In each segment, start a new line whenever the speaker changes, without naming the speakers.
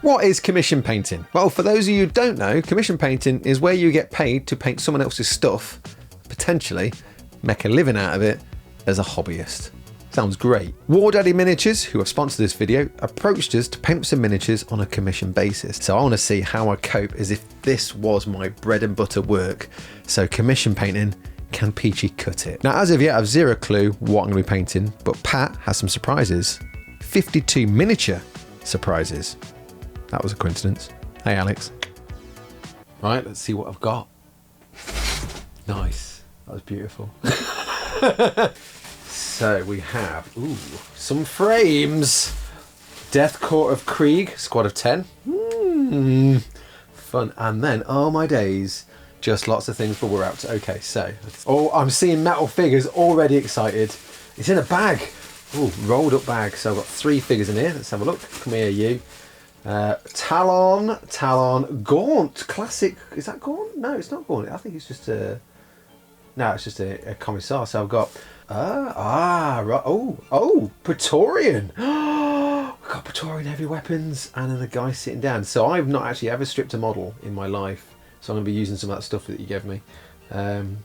What is commission painting? Well, for those of you who don't know, commission painting is where you get paid to paint someone else's stuff, potentially make a living out of it as a hobbyist. Sounds great. War Daddy Miniatures, who have sponsored this video, approached us to paint some miniatures on a commission basis. So I want to see how I cope as if this was my bread and butter work. So commission painting, can Peachy cut it? Now, as of yet, I have zero clue what I'm going to be painting, but Pat has some surprises. 52 miniature surprises. That was a coincidence. Hey, Alex. Right, let's see what I've got. Nice. That was beautiful. So we have, some frames. Death Court of Krieg, squad of 10. Fun. And then, oh my days, just lots of things, but we're out to, okay, so. Oh, I'm seeing metal figures, already excited. It's in a bag. Ooh, rolled up bag. So I've got 3 figures in here. Let's have a look. Come here, you. Tallarn, Gaunt, classic. Is that Gaunt? No, it's not Gaunt. I think it's just a, no, it's just a Commissar. So I've got, right. Oh, Praetorian. We've got Praetorian heavy weapons and then the guy sitting down. So I've not actually ever stripped a model in my life. So I'm going to be using some of that stuff that you gave me. And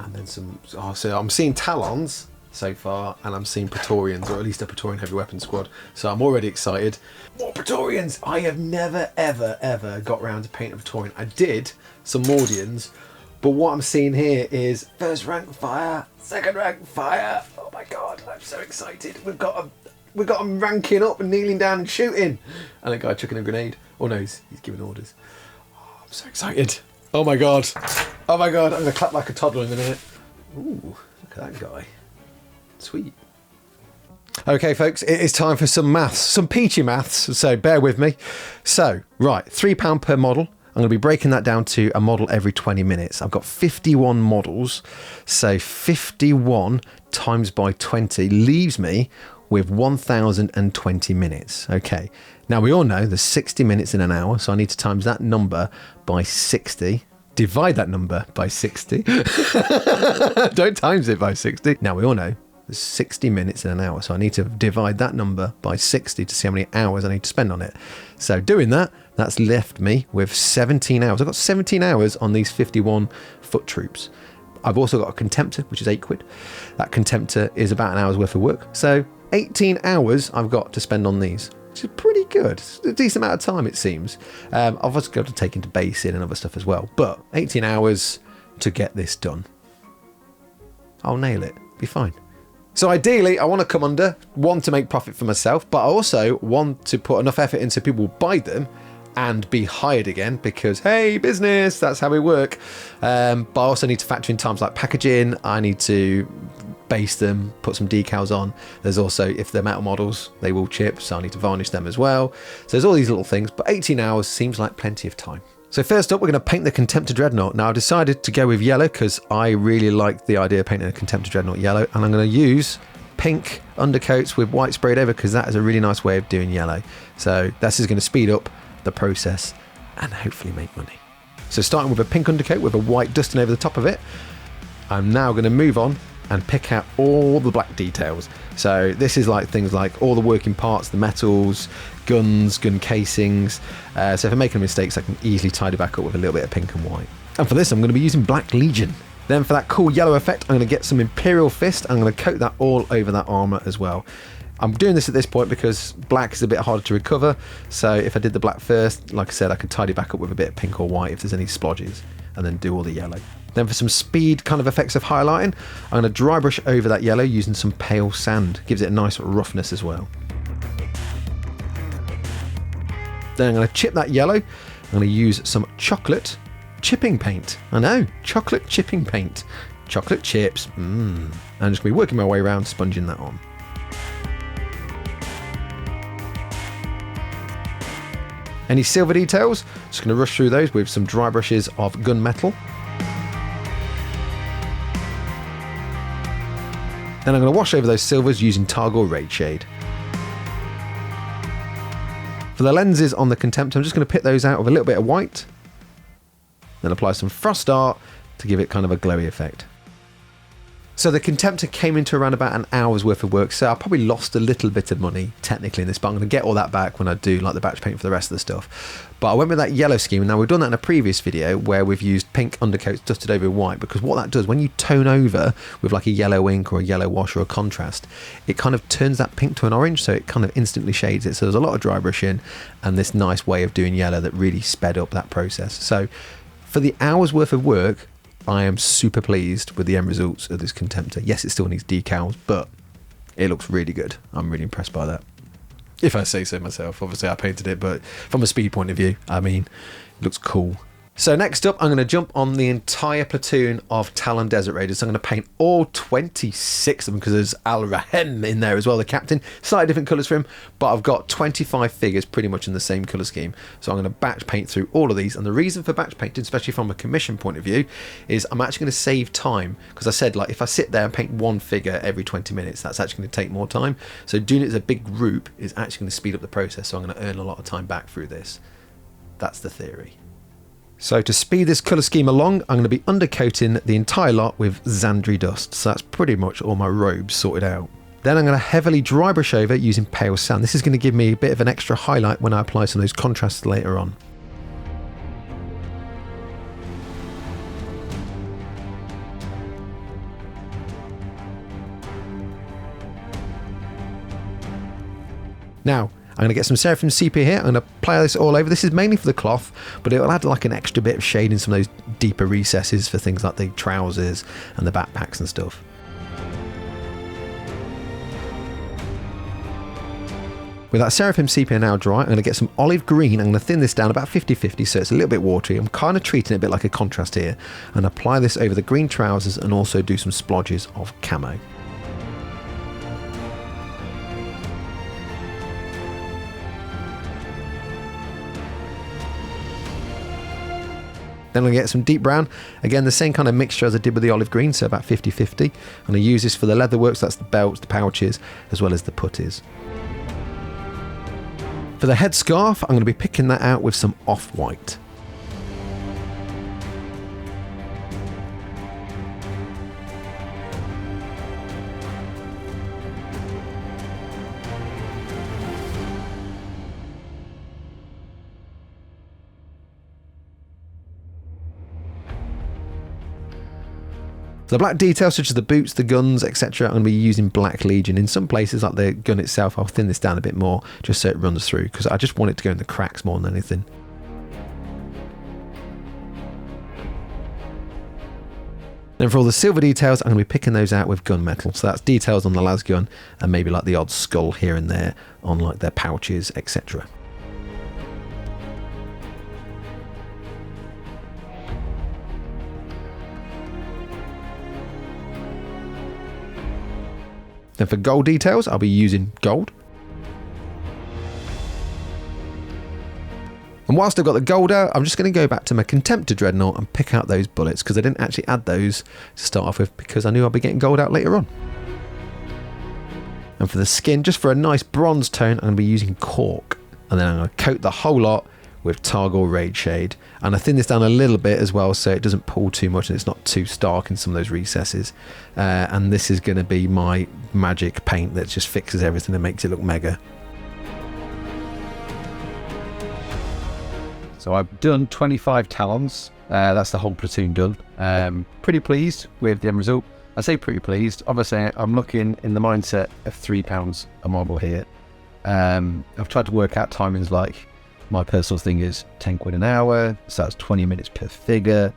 then some, so I'm seeing Tallarns so far, and I'm seeing Praetorians, or at least a Praetorian heavy weapons squad. So I'm already excited. More Praetorians! I have never, ever got around to paint a Praetorian. I did some Mordians, but what I'm seeing here is first rank fire, second rank fire. Oh my god, I'm so excited. We've got them ranking up and kneeling down and shooting. And a guy chucking a grenade. Oh no, he's giving orders. Oh, I'm so excited. Oh my god. Oh my god, I'm going to clap like a toddler in a minute. Ooh, look at that guy. Sweet. Okay, folks, it is time for some maths, some Peachy maths, so bear with me. So, right, £3 per model. I'm going to be breaking that down to a model every 20 minutes. I've got 51 models, so 51 times by 20 leaves me with 1,020 minutes. Okay, now we all know there's 60 minutes in an hour, so I need to times that number by 60. Divide that number by 60. Don't times it by 60. Now we all know there's 60 minutes in an hour, so I need to divide that number by 60 to see how many hours I need to spend on it. So doing that, that's left me with 17 hours. I've got 17 hours on these 51 foot troops. I've also got a Contemptor, which is £8. That Contemptor is about an hour's worth of work. So 18 hours I've got to spend on these, which is pretty good. It's a decent amount of time, it seems. I've also got to take into basing and other stuff as well, but 18 hours to get this done. I'll nail it, be fine. So ideally, I want to come under, one, to make profit for myself, but I also want to put enough effort into people will buy them and be hired again because, hey, business, that's how we work. But I also need to factor in times like packaging. I need to base them, put some decals on. There's also, if they're metal models, they will chip, so I need to varnish them as well. So there's all these little things, but 18 hours seems like plenty of time. So first up, we're going to paint the Contemptor Dreadnought. Now, I've decided to go with yellow because I really like the idea of painting a Contemptor Dreadnought yellow, and I'm going to use pink undercoats with white sprayed over because that is a really nice way of doing yellow. So this is going to speed up the process and hopefully make money. So starting with a pink undercoat with a white dusting over the top of it, I'm now going to move on and pick out all the black details. So this is like things like all the working parts, the metals, guns, gun casings. So if I'm making mistakes, I can easily tidy back up with a little bit of pink and white. And for this, I'm going to be using Black Legion. Then for that cool yellow effect, I'm going to get some Imperial Fist. I'm going to coat that all over that armor as well. I'm doing this at this point because black is a bit harder to recover. So if I did the black first, like I said, I could tidy back up with a bit of pink or white if there's any splodges, and then do all the yellow. Then for some speed kind of effects of highlighting, I'm going to dry brush over that yellow using some pale sand. Gives it a nice roughness as well. Then I'm going to chip that yellow. I'm going to use some chocolate chipping paint. I know, chocolate chipping paint. Chocolate chips. I'm just going to be working my way around, sponging that on. Any silver details, just going to rush through those with some dry brushes of gunmetal. Then I'm going to wash over those silvers using Targor Raid Shade. For the lenses on the Contemptor, I'm just going to pick those out with a little bit of white. Then apply some Frost Art to give it kind of a glowy effect. So the Contemptor came into around about an hour's worth of work, so I probably lost a little bit of money technically in this, but I'm going to get all that back when I do like the batch paint for the rest of the stuff. But I went with that yellow scheme, and now we've done that in a previous video where we've used pink undercoats dusted over white, because what that does, when you tone over with like a yellow ink or a yellow wash or a contrast, it kind of turns that pink to an orange, so it kind of instantly shades it. So there's a lot of dry brushing and this nice way of doing yellow that really sped up that process. So for the hour's worth of work, I am super pleased with the end results of this Contemptor. Yes, it still needs decals, but it looks really good. I'm really impressed by that. If I say so myself. Obviously, I painted it, but from a speed point of view, I mean, it looks cool. So next up, I'm going to jump on the entire platoon of Tallarn Desert Raiders. So I'm going to paint all 26 of them, because there's Al Rahem in there as well, the captain. Slightly different colours for him, but I've got 25 figures pretty much in the same colour scheme. So I'm going to batch paint through all of these. And the reason for batch painting, especially from a commission point of view, is I'm actually going to save time. Because I said, like, if I sit there and paint one figure every 20 minutes, that's actually going to take more time. So doing it as a big group is actually going to speed up the process. So I'm going to earn a lot of time back through this. That's the theory. So to speed this colour scheme along, I'm going to be undercoating the entire lot with Xandri dust. So that's pretty much all my robes sorted out. Then I'm going to heavily dry brush over using pale sand. This is going to give me a bit of an extra highlight when I apply some of those contrasts later on. Now, I'm going to get some Seraphim Sepia here. I'm going to apply this all over. This is mainly for the cloth, but it will add like an extra bit of shade in some of those deeper recesses for things like the trousers and the backpacks and stuff. With that Seraphim Sepia now dry, I'm going to get some olive green. I'm going to thin this down about 50-50 so it's a little bit watery. I'm kind of treating it a bit like a contrast here, and apply this over the green trousers and also do some splodges of camo. Then I'm going to get some deep brown. Again, the same kind of mixture as I did with the olive green, so about 50-50. And I use this for the leather works, that's the belts, the pouches, as well as the putties. For the headscarf, I'm going to be picking that out with some off-white. For the black details such as the boots, the guns, etc., I'm going to be using Black Legion. In some places like the gun itself, I'll thin this down a bit more just so it runs through, because I just want it to go in the cracks more than anything. Then for all the silver details, I'm going to be picking those out with gunmetal. So that's details on the las gun and maybe like the odd skull here and there on like their pouches, etc. Then for gold details, I'll be using gold. And whilst I've got the gold out, I'm just going to go back to my Contemptor Dreadnought and pick out those bullets, because I didn't actually add those to start off with because I knew I'd be getting gold out later on. And for the skin, just for a nice bronze tone, I'm going to be using cork. And then I'm going to coat the whole lot with Targor Raid Shade. And I thin this down a little bit as well so it doesn't pull too much and it's not too stark in some of those recesses. And this is going to be my magic paint that just fixes everything and makes it look mega.
So I've done 25 Tallarns. That's the whole platoon done. Pretty pleased with the end result. I say pretty pleased. Obviously, I'm looking in the mindset of £3 a model here. I've tried to work out timings, like my personal thing is 10 quid an hour, so that's 20 minutes per figure.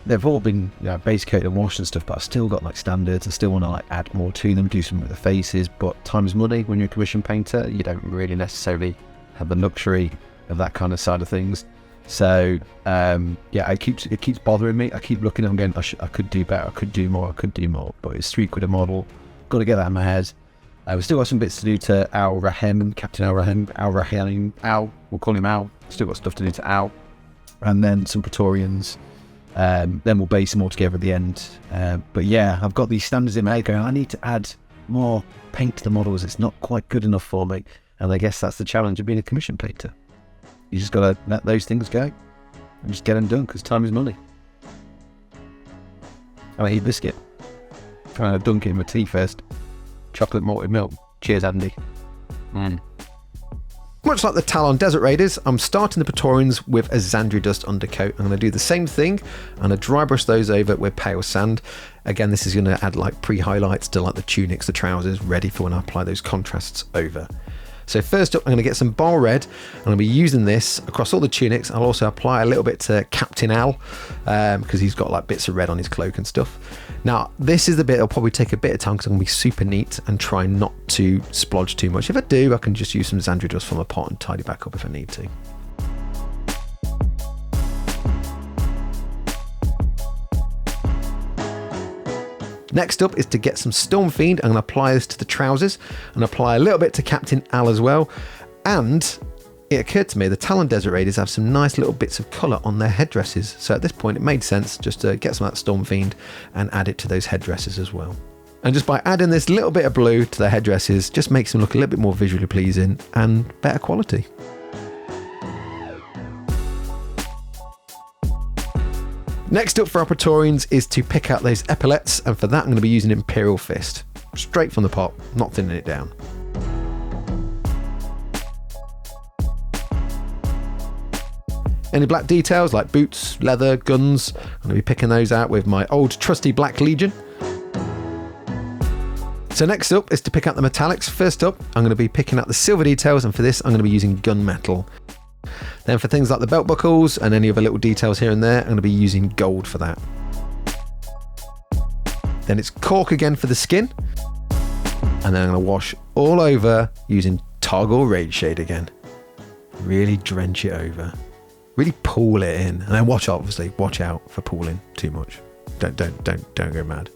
They've all been, you know, base coat and washed and stuff, but I've still got like standards. I still want to like add more to them, do something with the faces, but time is money. When you're a commission painter, you don't really necessarily have the luxury of that kind of side of things. So yeah, it keeps bothering me. I keep looking and going, I could do better, I could do more, but it's 3 quid a model. Got to get that out of my head. We've still got some bits to do to Al Rahem, Captain Al Rahem, we'll call him Al. Still got stuff to do to Al. And then some Praetorians. Then we'll base them all together at the end. But yeah, I've got these standards in my head going, I need to add more paint to the models. It's not quite good enough for me. And I guess that's the challenge of being a commission painter. You just got to let those things go and just get them done, because time is money. I'll eat biscuit. Trying to dunk it in my tea first. Chocolate malted milk. Cheers, Andy.
Much like the Tallarn Desert Raiders, I'm starting the Praetorians with a Xandria Dust undercoat. I'm going to do the same thing. I'm going to dry brush those over with pale sand. Again, this is going to add like pre-highlights to like the tunics, the trousers, ready for when I apply those contrasts over. So first up, I'm going to get some Bile Red. I'm going to be using this across all the tunics. I'll also apply a little bit to Captain Al, because he's got like bits of red on his cloak and stuff. Now, this is the bit that'll probably take a bit of time because I'm going to be super neat and try not to splodge too much. If I do, I can just use some Xandria Dust from a pot and tidy back up if I need to. Next up is to get some Stormfiend. I'm going to apply this to the trousers and apply a little bit to Captain Al as well. And it occurred to me the Tallarn Desert Raiders have some nice little bits of colour on their headdresses. So at this point it made sense just to get some of that Stormfiend and add it to those headdresses as well. And just by adding this little bit of blue to their headdresses just makes them look a little bit more visually pleasing and better quality. Next up for our Praetorians is to pick out those epaulets, and for that I'm going to be using Imperial Fist. Straight from the pot, not thinning it down. Any black details like boots, leather, guns, I'm going to be picking those out with my old trusty Black Legion. So next up is to pick out the metallics. First up, I'm going to be picking out the silver details, and for this I'm going to be using gunmetal. Then for things like the belt buckles and any other little details here and there, I'm going to be using gold for that. Then it's cork again for the skin. And then I'm going to wash all over using Targor Rage Shade again. Really drench it over. Really pool it in. And then watch out for pooling too much. Don't go mad.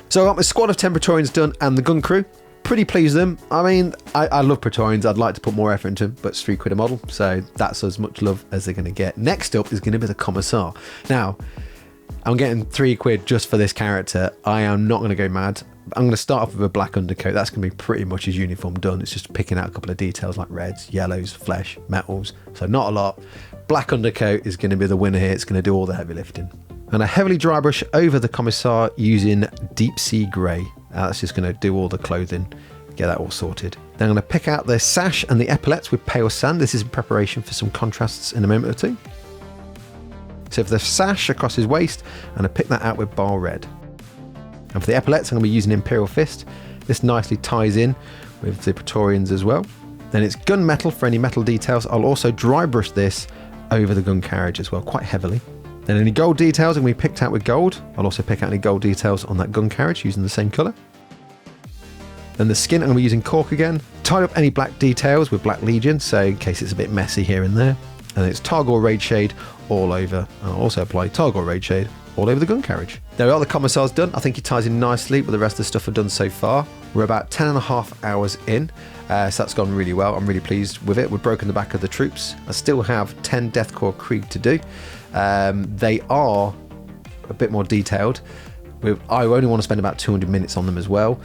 So I got my squad of 10 Praetorians done and the gun crew. Pretty pleased with them. I mean, I love Praetorians. I'd like to put more effort into them, but it's £3 a model, so that's as much love as they're going to get. Next up is going to be the Commissar. Now, I'm getting £3 just for this character. I am not going to go mad. I'm going to start off with a black undercoat. That's going to be pretty much his uniform done. It's just picking out a couple of details like reds, yellows, flesh, metals. So not a lot. Black undercoat is going to be the winner here. It's going to do all the heavy lifting. And a heavily dry brush over the Commissar using Deep Sea Grey. That's just going to do all the clothing, get that all sorted. Then I'm going to pick out the sash and the epaulets with pale sand. This is in preparation for some contrasts in a moment or two. So for the sash across his waist, I'm going to pick that out with Bile Red. And for the epaulets, I'm going to be using Imperial Fist. This nicely ties in with the Praetorians as well. Then it's gunmetal for any metal details. I'll also dry brush this over the gun carriage as well, quite heavily. Then any gold details are going to be picked out with gold. I'll also pick out any gold details on that gun carriage using the same colour. Then the skin, I'm going to be using cork again. Tie up any black details with Black Legion, so in case it's a bit messy here and there. And it's Targor Rage Shade all over. And I'll also apply Targor Rage Shade all over the gun carriage. There we are, the Commissar's done. I think he ties in nicely with the rest of the stuff I've done so far. We're about 10.5 hours in, so that's gone really well. I'm really pleased with it. We've broken the back of the troops. I still have 10 Deathcore Krieg to do. They are a bit more detailed. I only want to spend about 200 minutes on them as well.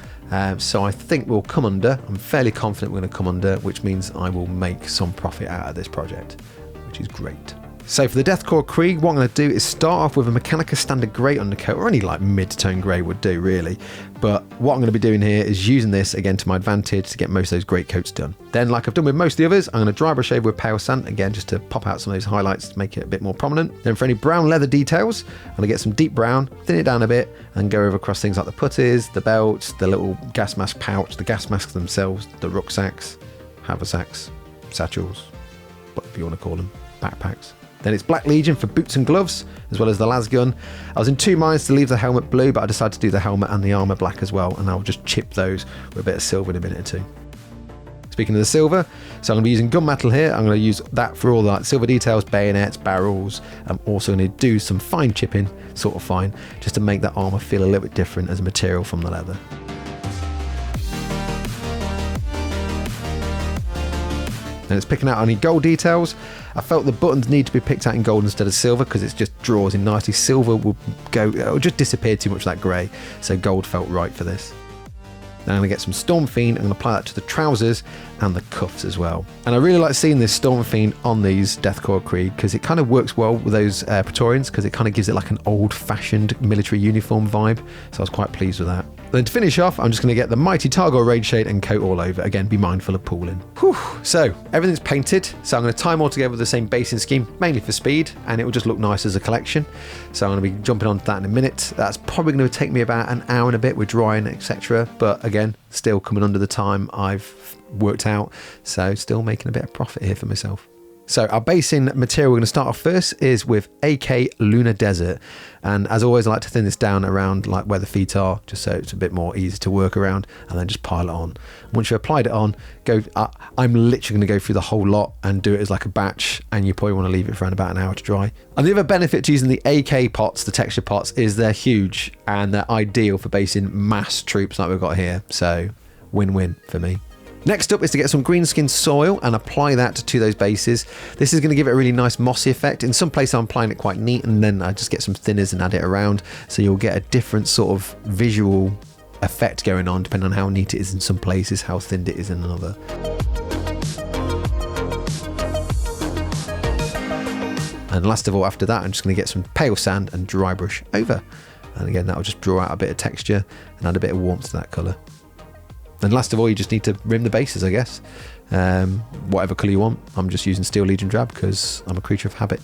So I think we'll come under. I'm fairly confident we're going to come under, which means I will make some profit out of this project, which is great. So for the Deathcore Krieg, what I'm going to do is start off with a Mechanica Standard Grey undercoat, or any like mid-tone grey would do really. But what I'm going to be doing here is using this again to my advantage to get most of those great coats done. Then, like I've done with most of the others, I'm going to dry brush over with pale sand again just to pop out some of those highlights to make it a bit more prominent. Then for any brown leather details, I'm going to get some deep brown, thin it down a bit, and go over across things like the puttees, the belts, the little gas mask pouch, the gas masks themselves, the rucksacks, haversacks, satchels, whatever you want to call them, backpacks. Then it's Black Legion for boots and gloves, as well as the lasgun. I was in two minds to leave the helmet blue, but I decided to do the helmet and the armour black as well, and I'll just chip those with a bit of silver in a minute or two. Speaking of the silver, so I'm going to be using gunmetal here. I'm going to use that for all the silver details, bayonets, barrels. I'm also going to do some fine chipping, sort of fine, just to make that armour feel a little bit different as a material from the leather. And it's picking out any gold details. I felt the buttons need to be picked out in gold instead of silver because it just draws in nicely. Silver will go, it'll just disappear too much, that grey, so gold felt right for this. Then I'm going to get some Stormfiend. I'm going to apply that to the trousers and the cuffs as well. And I really like seeing this Stormfiend on these Deathcore Krieg because it kind of works well with those Praetorians because it kind of gives it like an old-fashioned military uniform vibe. So I was quite pleased with that. Then to finish off, I'm just going to get the Mighty Targor Raid Shade and coat all over. Again, be mindful of pooling. Whew. So everything's painted. So I'm going to tie them all together with the same basing scheme, mainly for speed, and it will just look nice as a collection. So I'm going to be jumping onto that in a minute. That's probably going to take me about an hour and a bit with drying, etc. But again, still coming under the time I've worked out. So still making a bit of profit here for myself. So our basing material we're going to start off first is with AK Lunar Desert, and as always I like to thin this down around like where the feet are, just so it's a bit more easy to work around, and then just pile it on. Once you've applied it on, I'm literally going to go through the whole lot and do it as like a batch, and you probably want to leave it for around about an hour to dry. And the other benefit to using the AK pots, the texture pots, is they're huge and they're ideal for basing mass troops like we've got here, so win-win for me. Next up is to get some green skin soil and apply that to those bases. This is going to give it a really nice mossy effect. In some places I'm applying it quite neat, and then I just get some thinners and add it around, so you'll get a different sort of visual effect going on depending on how neat it is in some places, how thinned it is in another. And last of all, after that, I'm just going to get some pale sand and dry brush over, and again that will just draw out a bit of texture and add a bit of warmth to that colour. And last of all, you just need to rim the bases, I guess. Whatever colour you want. I'm just using Steel Legion Drab because I'm a creature of habit.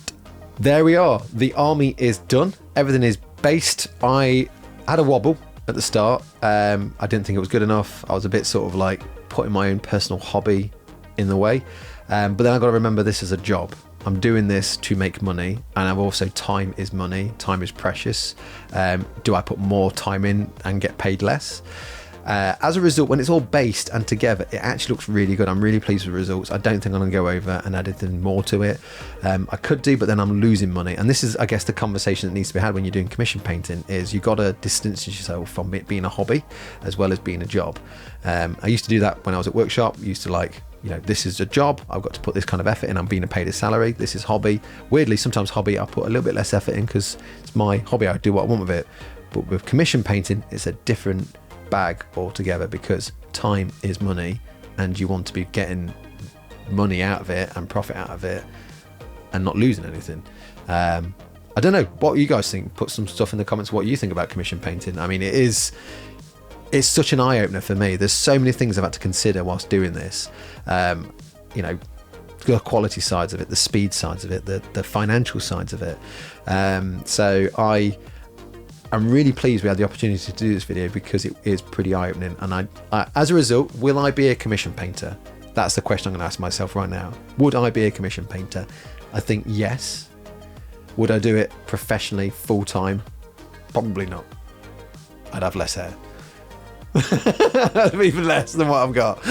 There we are. The army is done. Everything is based. I had a wobble at the start. I didn't think it was good enough. I was a bit sort of like putting my own personal hobby in the way. But then I've got to remember this is a job. I'm doing this to make money, and I've also, time is money. Time is precious. Do I put more time in and get paid less? As a result, when it's all based and together, it actually looks really good. I'm really pleased with the results. I don't think I'm going to go over and add anything more to it. I could do, but then I'm losing money. And this is, I guess, the conversation that needs to be had when you're doing commission painting, is you've got to distance yourself from it being a hobby as well as being a job. I used to do that when I was at workshop. I used to like, you know, this is a job. I've got to put this kind of effort in. I'm being paid a salary. This is hobby. Weirdly, sometimes hobby, I put a little bit less effort in because it's my hobby. I do what I want with it. But with commission painting, it's a different bag altogether, because time is money and you want to be getting money out of it and profit out of it and not losing anything. I don't know what you guys think. Put some stuff in the comments what you think about commission painting. I mean, it's such an eye-opener for me. There's so many things I've had to consider whilst doing this. You know, the quality sides of it, the speed sides of it, the financial sides of it. So I'm really pleased we had the opportunity to do this video, because it is pretty eye-opening. And I, as a result, will I be a commission painter? That's the question I'm going to ask myself right now. Would I be a commission painter? I think yes. Would I do it professionally, full-time? Probably not. I'd have less hair. Even less than what I've got.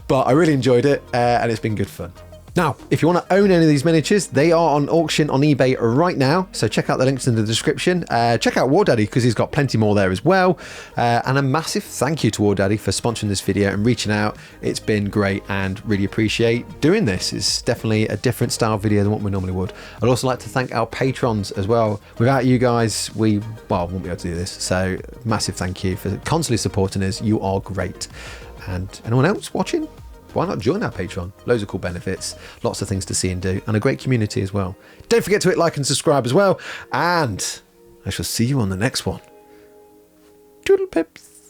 But I really enjoyed it, and it's been good fun. Now, if you want to own any of these miniatures, they are on auction on eBay right now, so check out the links in the description. Check out War Daddy, because he's got plenty more there as well. And a massive thank you to War Daddy for sponsoring this video and reaching out. It's been great, and really appreciate doing this. It's definitely a different style video than what we normally would. I'd also like to thank our patrons as well. Without you guys, we won't be able to do this. So massive thank you for constantly supporting us. You are great. And anyone else watching? Why not join our Patreon? Loads of cool benefits, lots of things to see and do, and a great community as well. Don't forget to hit like and subscribe as well, and I shall see you on the next one. Toodle pips.